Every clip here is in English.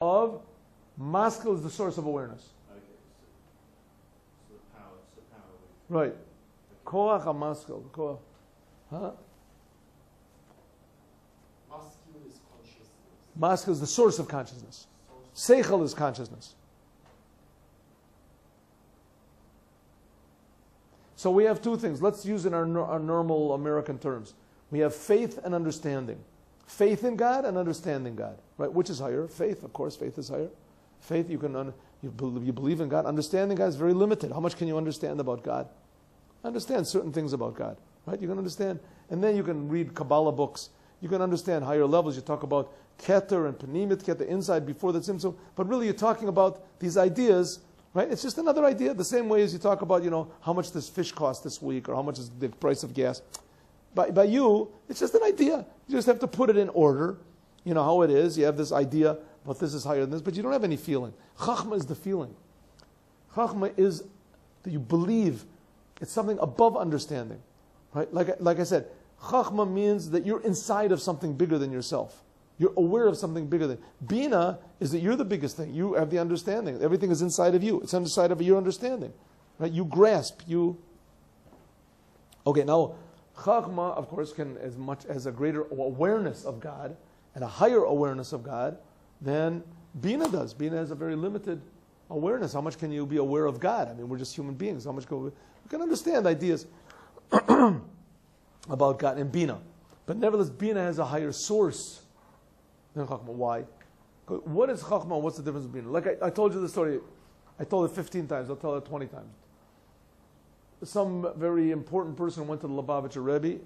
of maskil is the source of awareness. Okay, so the power. Right. Koach hamaskil. Koach. Huh? Maskil is consciousness. Maskil is the source of consciousness. Seichel is consciousness. So we have two things. Let's use in our normal American terms. We have faith and understanding. Faith in God and understanding God. Right? Which is higher? Faith, of course. Faith is higher. Faith, you believe in God. Understanding God is very limited. How much can you understand about God? Understand certain things about God. Right? You can understand. And then you can read Kabbalah books. You can understand higher levels. You talk about Keter and Panimit Keter inside before the Tzimtzum. But really you're talking about these ideas. Right? It's just another idea. The same way as you talk about, how much this fish cost this week or how much is the price of gas. By you, it's just an idea. You just have to put it in order. You know how it is. You have this idea, but this is higher than this, but you don't have any feeling. Chachma is the feeling. Chachma is that you believe it's something above understanding. Right? Like I said, Chachma means that you're inside of something bigger than yourself. You're aware of something bigger than. Bina is that you're the biggest thing. You have the understanding. Everything is inside of you. It's inside of your understanding. Right? You grasp. Okay, now, Chachma, of course, can as much as a greater awareness of God and a higher awareness of God than Bina does. Bina has a very limited awareness. How much can you be aware of God? I mean, we're just human beings. How much we can understand ideas about God and Bina. But nevertheless, Bina has a higher source than Chachma. Why? What is Chachma? What's the difference between? Like I told you the story. I told it 15 times. I'll tell it 20 times. Some very important person went to the Lubavitcher Rebbe.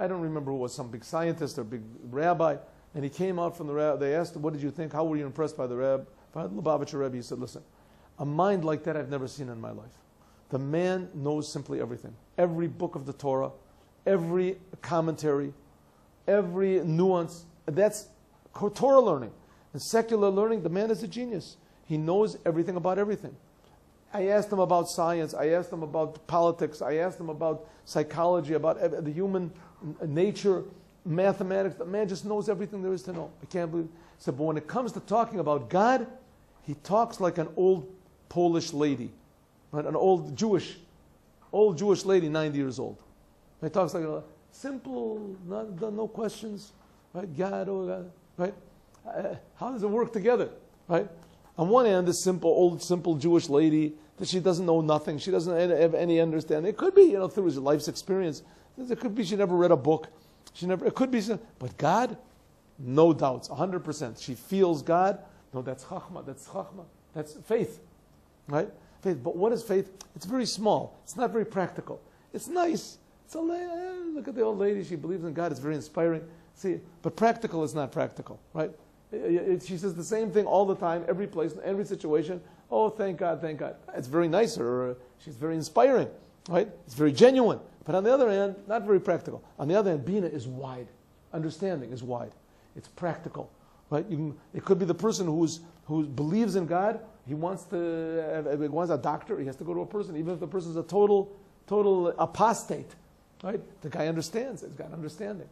I don't remember who it was, some big scientist or big rabbi. And he came out from the rabbi. They asked him, what did you think? How were you impressed by the Lubavitcher Rebbe? He said, listen, a mind like that I've never seen in my life. The man knows simply everything. Every book of the Torah, every commentary, every nuance. That's Torah learning. In secular learning, the man is a genius. He knows everything about everything. I asked him about science. I asked him about politics. I asked him about psychology, about the human nature, mathematics. The man just knows everything there is to know. I can't believe it. So, but when it comes to talking about God, he talks like an old Polish lady, right? An old Jewish lady, 90 years old. He talks like a simple, no questions, right? God, oh God, right? How does it work together, right? On one hand, this simple Jewish lady that she doesn't know nothing, she doesn't have any understanding. It could be, through his life's experience. It could be she never read a book. It could be, but God, no doubts, 100%. She feels God. No, that's Chachma. That's faith, right? Faith. But what is faith? It's very small. It's not very practical. It's nice. Look at the old lady. She believes in God. It's very inspiring. See, but practical is not practical, right? She says the same thing all the time, every place, in every situation. Oh, thank God, thank God. It's very nice. She's very inspiring, right? It's very genuine. But on the other hand, not very practical. On the other hand, Bina is wide. Understanding is wide. It's practical, right? It could be the person who believes in God. He wants a doctor. He has to go to a person, even if the person is a total apostate, right? The guy understands. He's got understanding.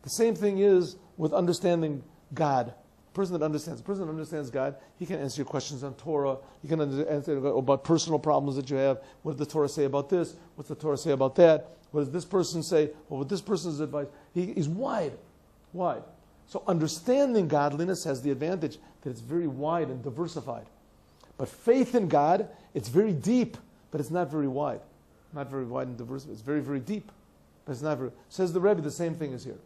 The same thing is with understanding God. The person that understands God, he can answer your questions on Torah. He can answer about personal problems that you have. What does the Torah say about this? What's the Torah say about that? What does this person say? What would this person's advice? He's wide. So understanding godliness has the advantage that it's very wide and diversified. But faith in God, it's very deep, but it's not very wide. Not very wide and diversified. It's very, very deep. But it's not very... Says the Rebbe, the same thing is here.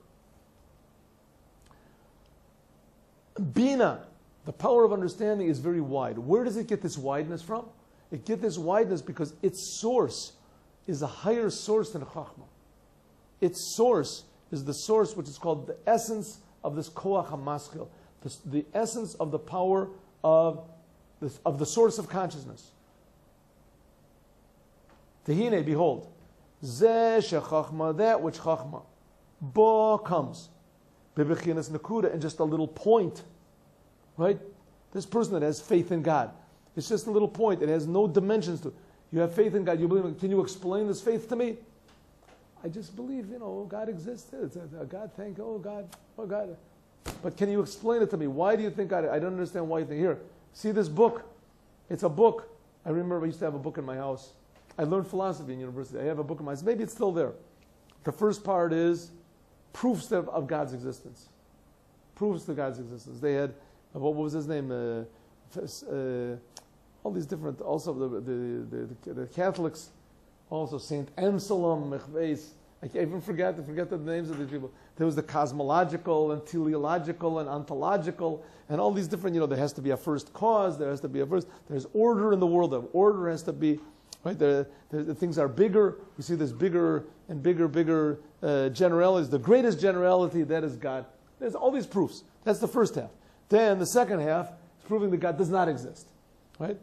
Bina, the power of understanding, is very wide. Where does it get this wideness from? It gets this wideness because its source is a higher source than Chachma. Its source is the source which is called the essence of this Koach HaMaskil, the essence of the power of the source of consciousness. Tehine, behold, Zeh shechachma, that which Chachma, Ba comes. Bebechinas Nakuda, and just a little point, right? This person that has faith in God, it's just a little point. It has no dimensions to it. You have faith in God. You believe. Can you explain this faith to me? I just believe, God exists. It's a God. Oh God. But can you explain it to me? Why do you think I don't understand why you think, here, see this book? It's a book. I remember I used to have a book in my house. I learned philosophy in university. I have a book in my house. Maybe it's still there. The first part is proofs of God's existence. Proofs of God's existence. They had, what was his name? All these different, also the Catholics, also Saint Anselm, Mechveis. I can't even forget the names of these people. There was the cosmological and teleological and ontological and all these different, there has to be a first cause, there has to be a first, there's order in the world. The order has to be, right? The things are bigger. We see this bigger and bigger generalities. The greatest generality, that is God. There's all these proofs. That's the first half. Then the second half is proving that God does not exist, right?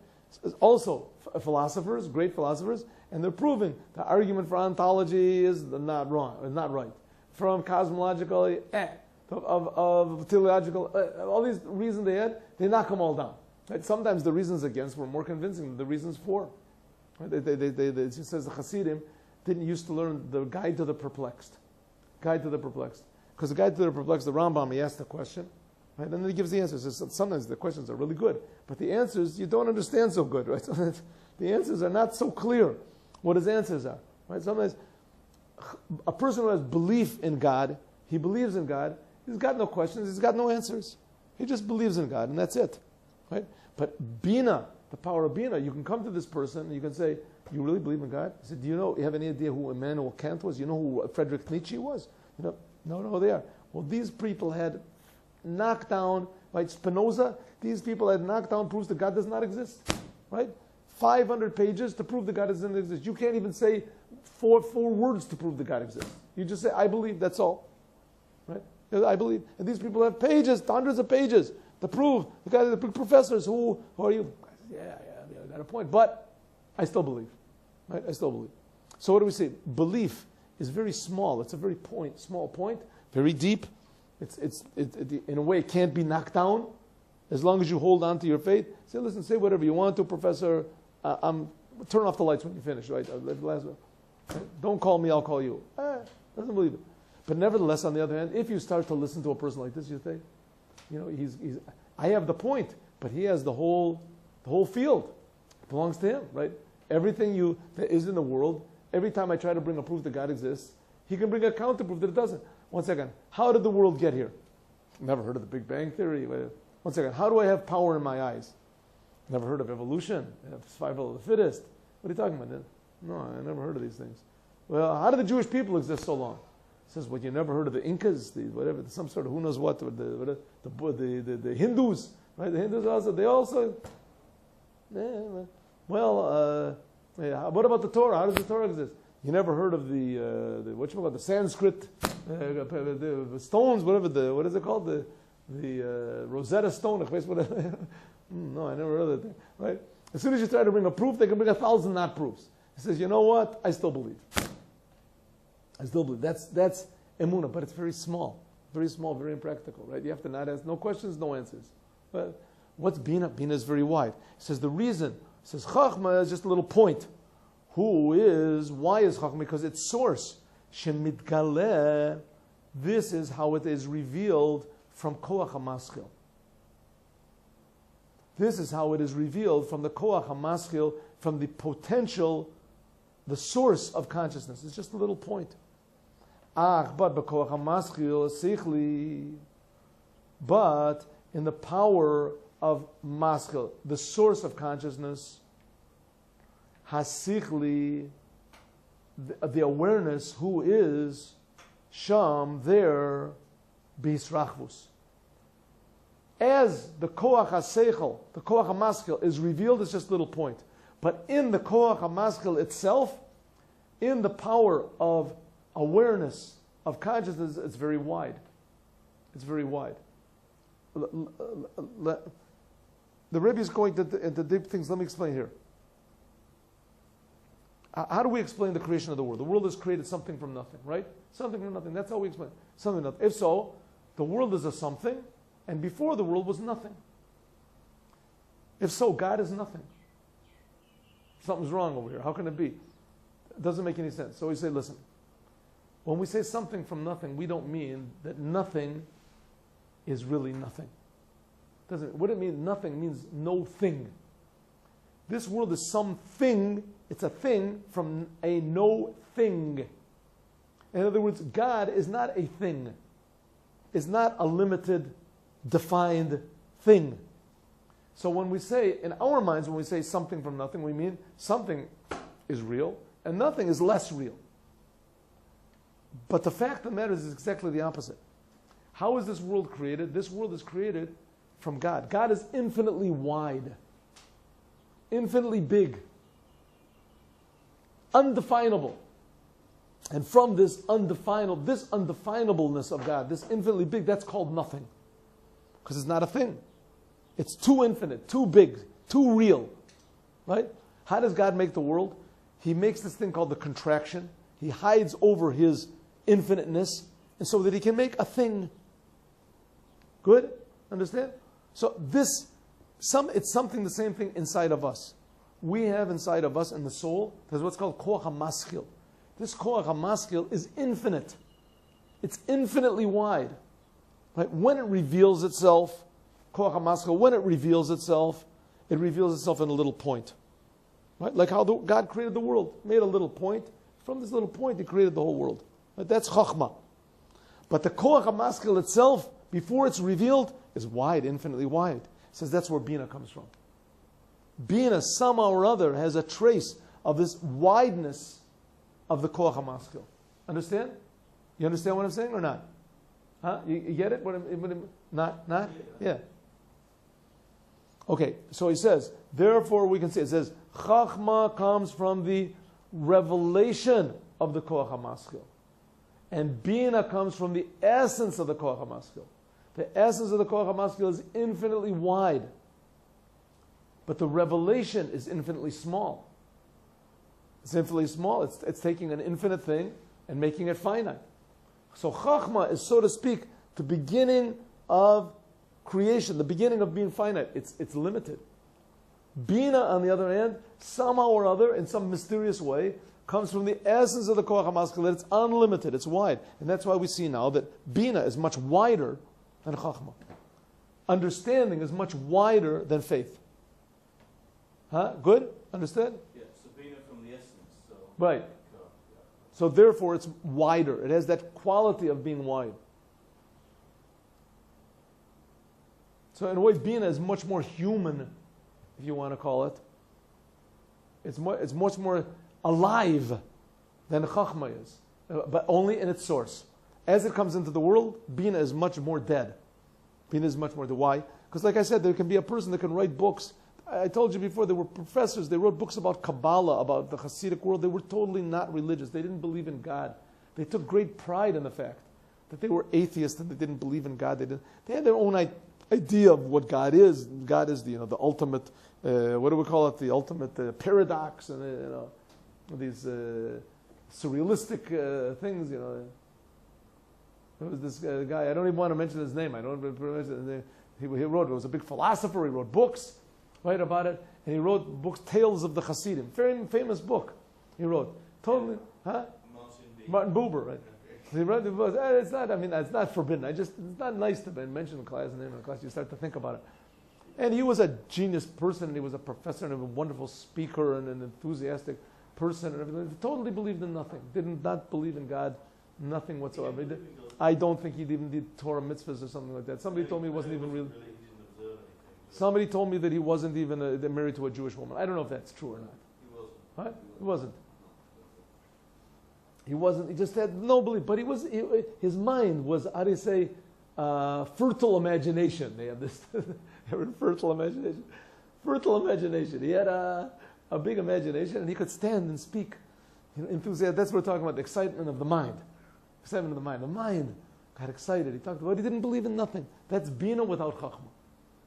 Also, philosophers, great philosophers, and they're proving the argument for ontology is not right. From cosmological, of teleological, all these reasons they knock them all down. Right? Sometimes the reasons against were more convincing than the reasons for. Right? It says the Hasidim didn't used to learn the Guide to the Perplexed. Guide to the Perplexed. Because the Guide to the Perplexed, the Rambam, he asked the question, right? And then he gives the answers. Sometimes the questions are really good, but the answers you don't understand so good, right? Sometimes the answers are not so clear what his answers are, right? Sometimes a person who has belief in God, he believes in God, he's got no questions, he's got no answers. He just believes in God, and that's it, right? But Bina, the power of Bina, you can come to this person and you can say, you really believe in God? He said, you have any idea who Immanuel Kant was? You know who Friedrich Nietzsche was? No, they are. Well, these people had knocked down, right? Spinoza, these people had knocked down proofs that God does not exist, right? 500 pages to prove that God doesn't exist. You can't even say four words to prove that God exists. You just say, I believe, that's all, right? I believe. And these people have pages, hundreds of pages to prove. The professors, who are you? Yeah, I got a point. But I still believe, right? I still believe. So what do we say? Belief is very small. It's a very small point, very deep. It in a way, it can't be knocked down as long as you hold on to your faith. Say, listen, say whatever you want to, Professor. Turn off the lights when you finish, right? Don't call me, I'll call you. Doesn't believe it. But nevertheless, on the other hand, if you start to listen to a person like this, you think, I have the point, but he has the whole field. It belongs to him, right? Everything that is in the world, every time I try to bring a proof that God exists, he can bring a counter proof that it doesn't. One second, how did the world get here? Never heard of the Big Bang Theory. One second, how do I have power in my eyes? Never heard of evolution, survival of the fittest. What are you talking about? No, I never heard of these things. Well, how did the Jewish people exist so long? He says, you never heard of the Incas, some sort of who knows what, the Hindus, right? The Hindus also, what about the Torah? How does the Torah exist? You never heard of the Sanskrit, the stones, what is it called? The Rosetta Stone, no, I never heard of that thing, right? As soon as you try to bring a proof, they can bring 1,000 not proofs. He says, you know what? I still believe. That's emunah, but it's very small, very impractical, right? You have to not ask, no questions, no answers. But what's Bina? Bina is very wide. He says the reason, Chachma is just a little point. Why is Chachma? Because its source, Shemitgaleh, this is how it is revealed from Koach HaMaschil. This is how it is revealed from the Koach HaMaschil, from the potential, the source of consciousness. It's just a little point. But b'koach HaMaschil sichli, but in the power of Maschil, the source of consciousness, Hasichli, the awareness, who is Sham, there, Bisrachvus. As the Koach HaSeichel, the Koach HaMaschil is revealed, it's just a little point. But in the Koach HaMaschil itself, in the power of awareness, of consciousness, it's very wide. It's very wide. The Rebbe is going into deep things. Let me explain here. How do we explain the creation of the world? The world is created something from nothing, right? Something from nothing. That's how we explain it. Something from nothing. If so, the world is a something, and before the world was nothing. If so, God is nothing. Something's wrong over here. How can it be? It doesn't make any sense. So we say, listen, when we say something from nothing, we don't mean that nothing is really nothing. What it means, nothing means no thing. This world is something, it's a thing from a no thing. In other words, God is not a thing. Is not a limited, defined thing. So when we say, in our minds, when we say something from nothing, we mean something is real and nothing is less real. But the fact of the matter is exactly the opposite. How is this world created? This world is created from God. God is infinitely wide, infinitely big, undefinable. And from this undefinableness of God, this infinitely big, that's called nothing. Because it's not a thing. It's too infinite, too big, too real. Right? How does God make the world? He makes this thing called the contraction. He hides over his infiniteness, and so that he can make a thing. Good? Understand? So it's something, the same thing inside of us. We have inside of us in the soul, there's what's called koach hamaschil. This koach hamaschil is infinite. It's infinitely wide. Right? When it reveals itself, koach hamaschil, when it reveals itself in a little point. Right? Like how God created the world, made a little point. From this little point, he created the whole world. Right? That's chachma. But the koach hamaschil itself, before it's revealed, is wide, infinitely wide. It says that's where Bina comes from. Bina, somehow or other, has a trace of this wideness of the koach hamaschil. Understand? You understand what I'm saying or not? Huh? You get it? Not? Yeah. Okay, so he says, therefore we can say, it says, chachma comes from the revelation of the koach hamaschil. And Bina comes from the essence of the koach hamaschil. The essence of the koach hamaschil is infinitely wide. But the revelation is infinitely small. It's infinitely small. It's taking an infinite thing and making it finite. So Chachma is, so to speak, the beginning of creation, the beginning of being finite. It's limited. Bina, on the other hand, somehow or other, in some mysterious way, comes from the essence of the Koach HaMaskil, that it's unlimited, it's wide. And that's why we see now that Bina is much wider than Chachma. Understanding is much wider than faith. Huh? Good? Understand? Yeah, so Bina from the essence. So Right. So therefore it's wider. It has that quality of being wide. So in a way, Bina is much more human, if you want to call it. It's much more alive than Chachma is, but only in its source. As it comes into the world, Bina is much more dead. Bina is much more dead. Why? Because like I said, there can be a person that can write books. I told you before, there were professors, they wrote books about Kabbalah, about the Hasidic world. They were totally not religious. They didn't believe in God. They took great pride in the fact that they were atheists and they didn't believe in God. They had their own idea of what God is. God is the ultimate, what do we call it? The ultimate paradox, and these surrealistic things. There was this guy. I don't even want to mention his name. I don't mention his name. He wrote. He was a big philosopher. He wrote books, right, about it, and he wrote books, Tales of the Hasidim. Very famous book. He wrote. Totally, huh? Martin Buber, right? He wrote the book. It's not. I mean, it's not forbidden. It's not nice to mention in class. Name in class. You start to think about it. And he was a genius person, and he was a professor and a wonderful speaker and an enthusiastic person and everything. He totally believed in nothing. Did not believe in God, nothing whatsoever. I don't think he even did Torah mitzvahs or something like that. Somebody told me he wasn't even really. Somebody told me that he wasn't even married to a Jewish woman. I don't know if that's true or not. He wasn't. Right? He wasn't. He wasn't. He just had no belief. But his mind was, how do you say, fertile imagination. They have this fertile imagination. Fertile imagination. He had a big imagination, and he could stand and speak. Enthusiasm. That's what we're talking about. The excitement of the mind. Excitement of the mind. The mind got excited. He talked about. He didn't believe in nothing. That's Bina without Chachma,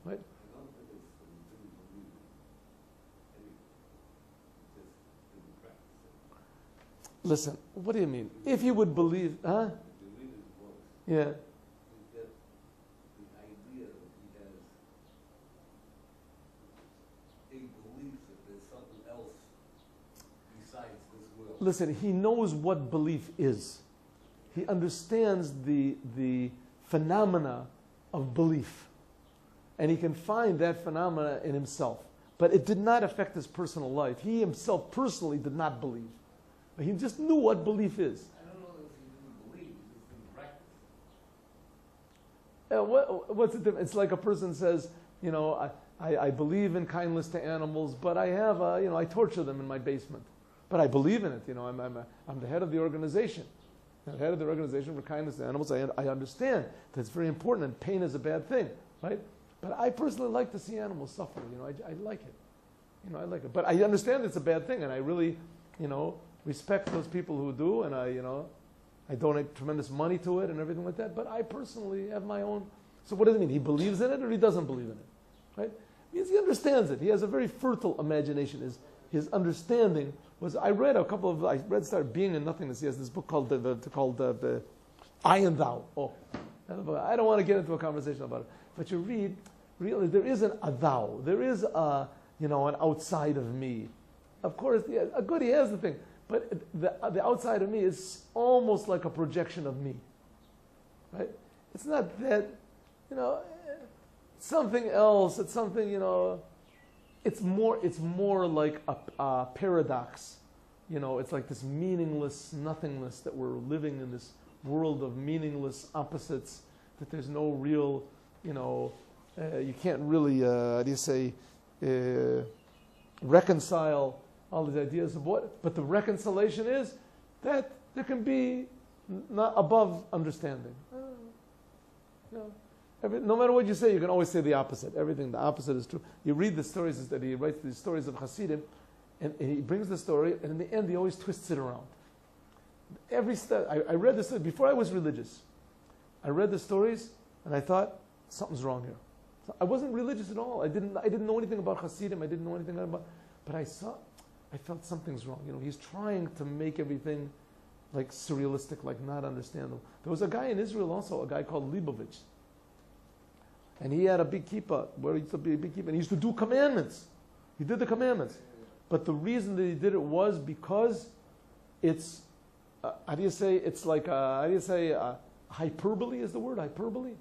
right? Listen, what do you mean? If you would believe, huh? Yeah. Listen, he knows what belief is. He understands the phenomena of belief. And he can find that phenomena in himself. But it did not affect his personal life. He himself personally did not believe. But he just knew what belief is. I don't know if he didn't believe, he just didn't practice. What's the difference? It's like a person says, I believe in kindness to animals, but I have, I torture them in my basement. But I believe in it. I'm the head of the organization. I'm the head of the organization for kindness to animals. I understand that it's very important, and pain is a bad thing, right? But I personally like to see animals suffer. I like it. I like it. But I understand it's a bad thing, and I really, respect those people who do, and I donate tremendous money to it and everything like that. But I personally have my own. So what does it mean? He believes in it or he doesn't believe in it, right? It means he understands it. He has a very fertile imagination. His understanding was. I read started Being and Nothingness. He has this book called the I and Thou. Oh, I don't want to get into a conversation about it. But you read, really, there isn't a thou. There is an outside of me. Of course, he has the thing. But the outside of me is almost like a projection of me. Right? It's not that, something else. It's something, it's more like a paradox. It's like this meaningless nothingness that we're living in this world of meaningless opposites, that there's no real, you can't really, reconcile all these ideas of what, but the reconciliation is that there can be not above understanding. No matter what you say, you can always say the opposite. Everything, the opposite is true. You read the stories that he writes, these stories of Hasidim, and he brings the story, and in the end, he always twists it around. I read this before I was religious. I read the stories, and I thought something's wrong here. So I wasn't religious at all. I didn't know anything about Hasidim. I didn't know anything about. But I felt something's wrong. He's trying to make everything like surrealistic, like not understandable. There was a guy in Israel also, a guy called Leibovitch. And he had a big kippah, where he used to be a big kippah, and he used to do commandments. He did the commandments. But the reason that he did it was because it's, hyperbole is the word, hyperbole?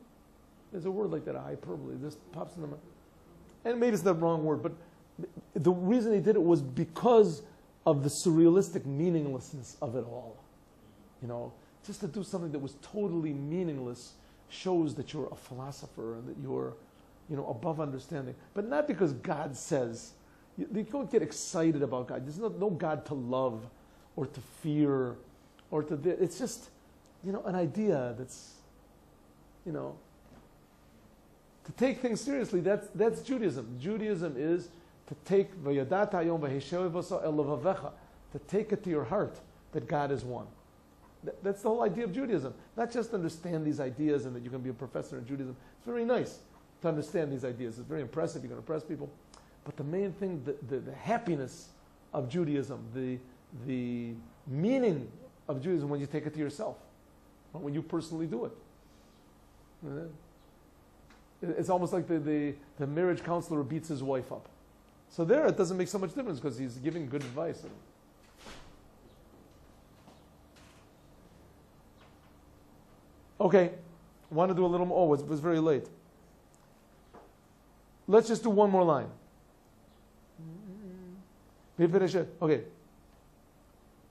There's a word like that, a hyperbole. This pops in the mind. And maybe it's the wrong word, but the reason he did it was because of the surrealistic meaninglessness of it all. Just to do something that was totally meaningless shows that you're a philosopher and that you're, above understanding. But not because God says. You don't get excited about God. There's no God to love or to fear or to. It's just, an idea that's, to take things seriously. That's Judaism. Judaism is to take to take it to your heart that God is one. That's the whole idea of Judaism. Not just understand these ideas and that you can be a professor in Judaism. It's very nice to understand these ideas. It's very impressive. You can impress people. But the main thing, the happiness of Judaism, the meaning of Judaism when you take it to yourself, when you personally do it. It's almost like the marriage counselor beats his wife up. So there it doesn't make so much difference because he's giving good advice. Okay, want to do a little more. Oh, it was very late. Let's just do one more line. We finish it. Okay.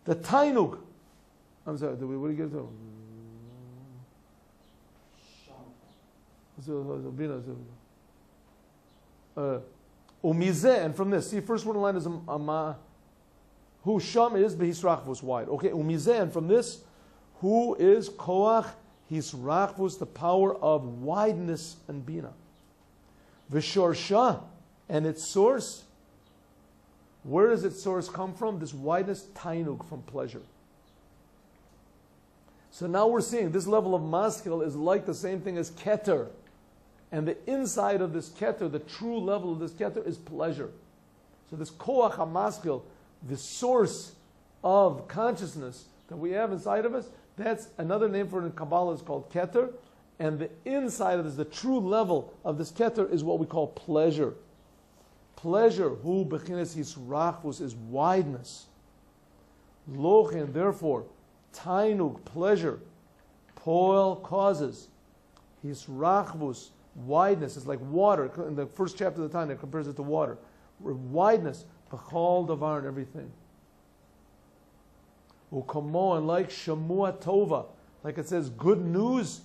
The Tainug. I'm sorry, what do you get to? Umizeh, and from this, see, first one line is who Sham is, Behisrachvus, wide. Okay, Umizeh, and from this, who is Koach Hisrachvus, the power of wideness and Bina. Vishorsha, and its source, where does its source come from? This wideness, Tainug, from pleasure. So now we're seeing this level of maskil is like the same thing as keter. And the inside of this keter, the true level of this keter is pleasure. So this koach hamaskil, the source of consciousness that we have inside of us, that's another name for it in Kabbalah is called keter. And the inside of this, the true level of this keter is what we call pleasure. Pleasure, hu bechinas hisrachvus, is wideness. Lochen, therefore, tainug, pleasure, poel, causes, His rachvus, wideness, is like water. In the first chapter of the Tanya, it compares it to water. Wideness, b'chol davar, and everything. Ukomo, and like shamua tova, like it says, good news,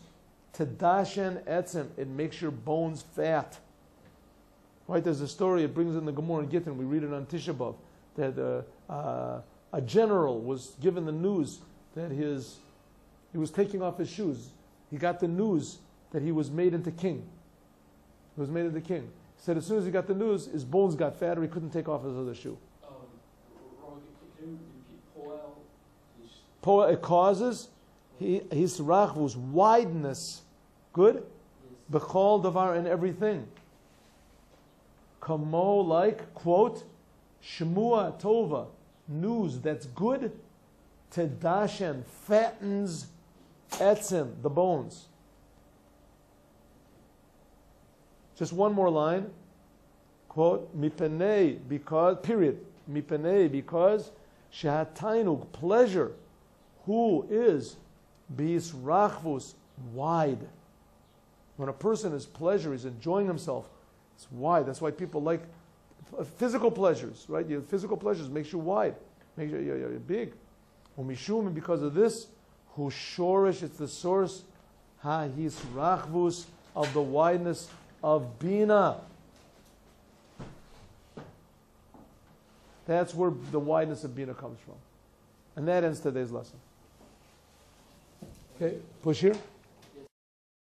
tedashen etzem, it makes your bones fat. Right, there's a story, it brings in the Gemara and Gittin, we read it on Tisha B'Av, that a general was given the news that he was taking off his shoes. He got the news that he was made into king. He was made into king. He said as soon as he got the news, his bones got fatter, he couldn't take off his other shoe. Can you repeat Poel, it causes his rachvus, wideness, good? B'chol davar, in everything. Kamo, like, quote, shemua tova, news that's good, tedashen, fattens, etzim, the bones. Just one more line, quote, mipenei, because, period, mipenei, because, shehatainug, pleasure, who is, bis rachvus, wide. When a person is pleasure, he's enjoying himself, it's wide. That's why people like physical pleasures, right? Your physical pleasures makes you wide, makes you you're big. Umishum, because of this, who shorish, it's the source, ha his rachvus, of the wideness of bina. That's where the wideness of bina comes from, and that ends today's lesson. Okay, push here.